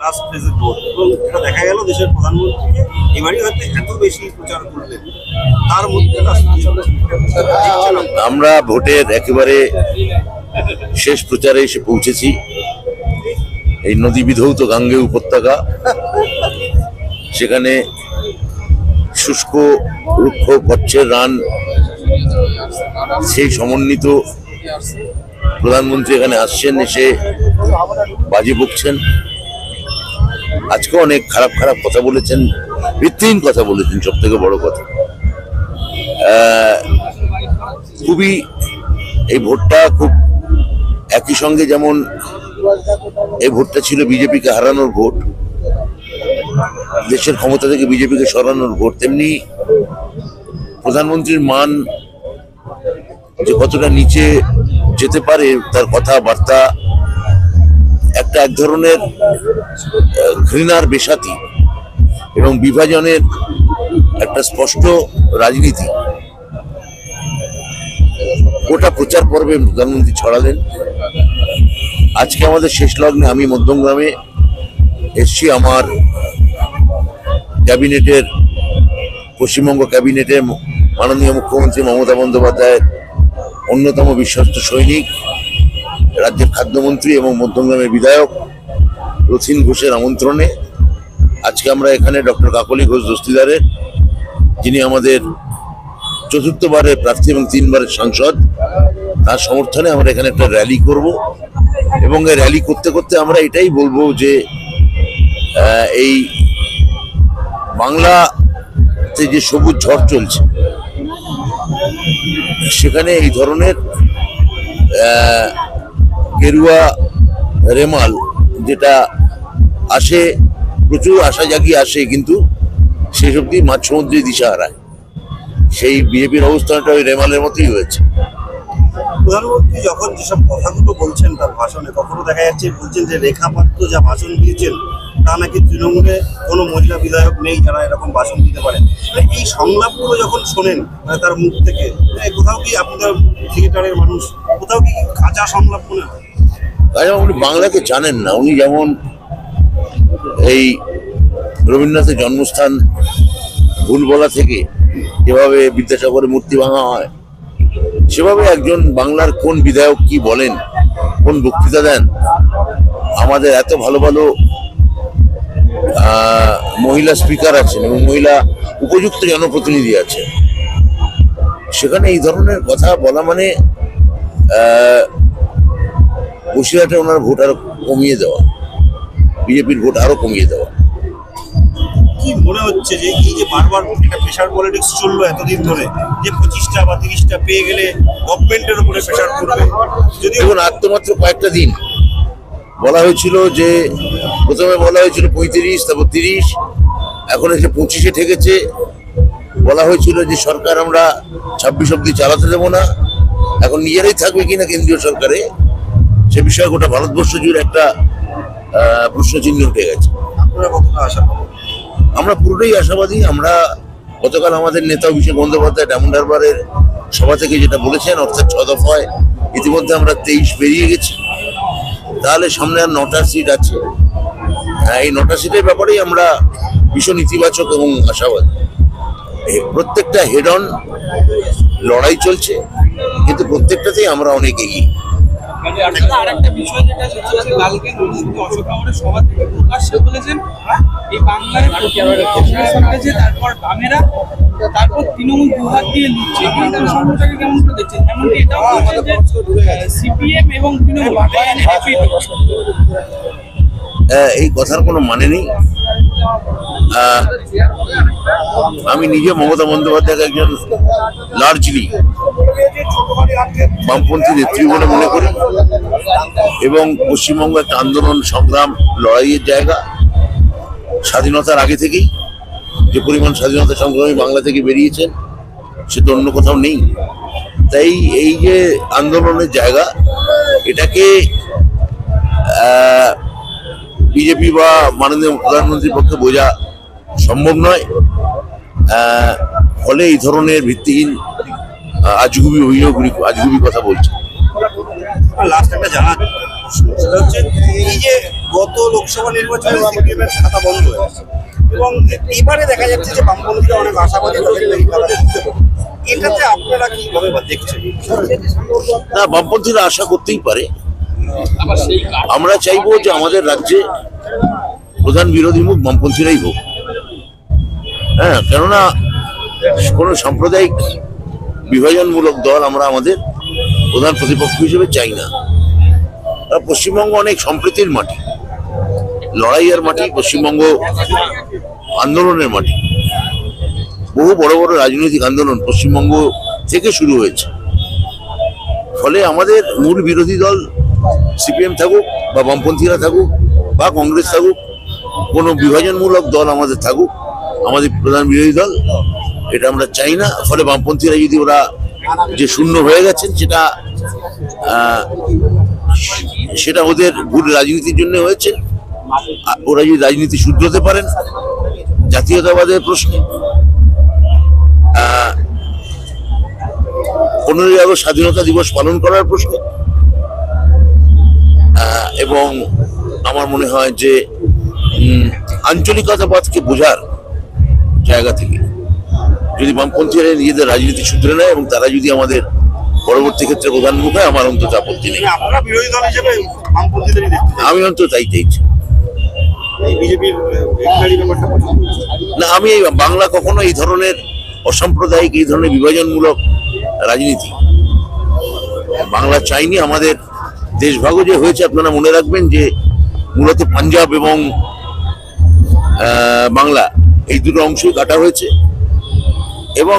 Last ফেজের vote এবং এটা দেখা গেল দেশের প্রধানমন্ত্রীকে এবারই হয়তো এত বেশি প্রচার করলেন তার মধ্যে আমরা ভোটের একেবারে শেষ প্রচারে এসে পৌঁছেছি। এই নদী বিধৌত গাঙ্গে উপত্যকা, সেখানে শুষ্ক রুক্ষ কচ্ছের রান, সেই সমন্বিত প্রধানমন্ত্রী এখানে আসছেন, এসে বাজি বকছেন। আজকে অনেক খারাপ খারাপ কথা বলেছেন, ভিত্তিহীন কথা বলেছেন। সব থেকে বড় কথা, খুবই এই ভোটটা খুব একই সঙ্গে, যেমন এই ভোটটা ছিল বিজেপিকে হারানোর ভোট, দেশের ক্ষমতা থেকে বিজেপিকে সরানোর ভোট, তেমনি প্রধানমন্ত্রীর মান যে কতটা নিচে যেতে পারে, তার কথাবার্তা একটা এক ধরনের ঘৃণার বেসাতি এবং বিভাজনের একটা স্পষ্ট রাজনীতি গোটা প্রচার পর্বে প্রধানমন্ত্রী ছড়ালেন। আজকে আমাদের শেষ লগ্নে আমি মধ্যমগ্রামে এসছি। আমার ক্যাবিনেটের, পশ্চিমবঙ্গ ক্যাবিনেটের মাননীয় মুখ্যমন্ত্রী মমতা বন্দ্যোপাধ্যায়ের অন্যতম বিশ্বস্ত সৈনিক, রাজ্যের খাদ্যমন্ত্রী এবং মধ্যমগ্রামের বিধায়ক রথীন ঘোষের আমন্ত্রণে আজকে আমরা এখানে ডক্টর কাকলি ঘোষ দস্তিদারের, যিনি আমাদের চতুর্থবারের প্রার্থী এবং 3 বারের সাংসদ, তার সমর্থনে আমরা এখানে একটা র্যালি করব। এবং এই র্যালি করতে করতে আমরা এটাই বলবো যে এই বাংলাতে যে সবুজ ঝড় চলছে, সেখানে এই ধরনের গেরুয়া রেমাল যেটা আসে, প্রচুর আশা জাগিয়ে আসে, কিন্তু শেষ অব্দি মাঝ সমুদ্রে দিশা হারায়। সেই বিজেপির অবস্থানটা ওই রেমালের মতোই হয়েছে। প্রধানমন্ত্রী যখন যেসব কথাগুলো বলছেন তার ভাষণে, কখনো দেখা যাচ্ছে বলছেন যে রেখা পাত্র যা ভাষণ দিয়েছেন তা নাকি তৃণমূলে কোনো মহিলা বিধায়ক নেই যারা এরকম ভাষণ দিতে পারেন। এই সংলাপগুলো যখন শোনেন তার মুখ থেকে, কোথাও কি আপনাদের থিয়েটারের মানুষ, কোথাও কি কাঁচা সংলাপ মনে হয়? উনি বাংলাকে জানেন না। উনি যেমন এই রবীন্দ্রনাথের জন্মস্থান ভুল বলা থেকে যেভাবে বিদ্যাসাগরের মূর্তি ভাঙা হয়, সেভাবে একজন বাংলার কোন বিধায়ক কি বলেন, কোন বক্তৃতা দেন। আমাদের এত ভালো ভালো মহিলা স্পিকার আছেন এবং মহিলা উপযুক্ত জনপ্রতিনিধি আছে, সেখানে এই ধরনের কথা বলা মানে বসিরহাটে ওনার ভোট আরো কমিয়ে দেওয়া, বিজেপির ভোট আরো কমিয়ে দেওয়া। কি মনে হচ্ছে যে এই যে বারবার একটা প্রেশার পলিটিক্স চললো এতদিন ধরে, যে 25টা বা 30টা পেয়ে গেলে গভর্নমেন্টের উপরে প্রেশার করবে, যদি এখন আর তো মাত্র কয়েকটা দিন বলা হয়েছিল, যে প্রথমে বলা হয়েছিল 35, তারপর 30, এখন এসে 25-এ ঠেকেছে। বলা হয়েছিল যে সরকার আমরা 26 অব্দি চালাতে দেবো না, এখন নিজেরাই থাকবে কিনা কেন্দ্রীয় সরকারে, সে বিষয়ে গোটা ভারতবর্ষ জুড়ে একটা প্রশ্নচিহ্ন উঠে গেছে। আপনারা কতটা আশাবাদী? আমরা পুরোটাই আশাবাদী। আমরা গতকাল আমাদের নেতা অভিষেক বন্দ্যোপাধ্যায় ডায়মন্ড হারবারের সভা থেকে যেটা বলেছেন, অর্থাৎ 6 দফায় ইতিমধ্যে আমরা 23 পেরিয়ে গেছি, তাহলে সামনে আর 9টা সিট আছে। এই 9টা সিটের ব্যাপারেই আমরা ভীষণ ইতিবাচক এবং আশাবাদী। প্রত্যেকটা হেড অন লড়াই চলছে, কিন্তু প্রত্যেকটাতেই আমরা অনেক এগিয়ে। আরেকটা বিষয় যেটা হচ্ছে, কালকে অশোক নগরের সভা থেকে প্রকাশ্যে বলেছেন এই বাংলার তারপর বামেরা, তারপর তৃণমূল দুহাত দিয়ে লুটছে। এই সম্পর্কটাকে কেমন করে দেখছেন? এমনকি এটাও বলছেন যে সিপিএম এবং তৃণমূল এই কথার কোনো মানে নেই। আমি নিজে মমতা বন্দ্যোপাধ্যায়কে একজন লার্জলি বামপন্থী নেত্রী বলে মনে করি, এবং পশ্চিমবঙ্গ একটা আন্দোলন, সংগ্রাম, লড়াইয়ের জায়গা। স্বাধীনতার আগে থেকেই যে পরিমাণ স্বাধীনতা সংগ্রামী বাংলা থেকে বেরিয়েছেন, সে তো অন্য কোথাও নেই। তাই এই যে আন্দোলনের জায়গা, এটাকে বিজেপি বা মাননীয় প্রধানমন্ত্রীর পক্ষে বোঝা সম্ভব নয়। ফলে এই ধরনের ভিত্তিহীন আজগুবি অভিযোগ, আজগুবি কথা বলছে। লাস্ট একটা জানা প্রশ্ন, সেটা হচ্ছে এই যে গত লোকসভা নির্বাচনে সিপিএম এর খাতা বন্ধ হয়ে গেছে এবং এবারে দেখা যাচ্ছে যে বামপন্থীরা অনেক আশাবাদী রয়েছে এই খাতা খুলতে পারে। এটাতে আপনারা কিভাবে দেখছেন? না, বামপন্থীরা আশা করতেই পারে। আমরা চাইবো যে আমাদের রাজ্যে প্রধান বিরোধী মুখ বামপন্থীরাই হোক। হ্যাঁ, কেননা কোনো সাম্প্রদায়িক বিভাজনমূলক দল আমরা আমাদের প্রধান প্রতিপক্ষ হিসেবে চাই না। আর পশ্চিমবঙ্গ অনেক সম্প্রীতির মাটি, লড়াইয়ের মাটি, পশ্চিমবঙ্গ আন্দোলনের মাটি। বহু বড় বড় রাজনৈতিক আন্দোলন পশ্চিমবঙ্গ থেকে শুরু হয়েছে। ফলে আমাদের মূল বিরোধী দল সিপিএম থাকুক বা বামপন্থীরা থাকুক বা কংগ্রেস থাকুক, কোনো বিভাজনমূলক দল আমাদের থাকুক, আমাদের প্রধান বিরোধী দল এটা আমরা চাই না। ফলে বামপন্থীরা যদি ওরা যে শূন্য হয়ে গেছেন সেটা ওদের ভুল রাজনীতির জন্য হয়েছে। ওরা যদি রাজনীতি শুধরাতে পারেন জাতীয়তাবাদের প্রশ্নে, 15ই আগস্ট স্বাধীনতা দিবস পালন করার প্রশ্নে, এবং আমার মনে হয় যে আঞ্চলিকতাবাদকে বোঝার জায়গা থেকে যদি বামপন্থীরা নিজেদের রাজনীতি শুধরে নেয় এবং তারা যদি আমাদের পরবর্তী ক্ষেত্রে প্রধানমুখ হয়, আমার অন্তত আপত্তি নেই। আপনারা বিরোধী দল হিসেবে বামপন্থীদেরই দেখতে চান? আমি অন্তত তাই চাইছি। এই বিজেপির ব্যাপারটা পছন্দ হচ্ছে না, আমি এই বাংলা কখনো এই ধরনের অসাম্প্রদায়িক, এই ধরনের বিভাজনমূলক রাজনীতি বাংলা চাইনি। আমাদের দেশভাগও যে হয়েছে আপনারা মনে রাখবেন যে মূলত পাঞ্জাব এবং বাংলা এই দুটো অংশই কাটা হয়েছে এবং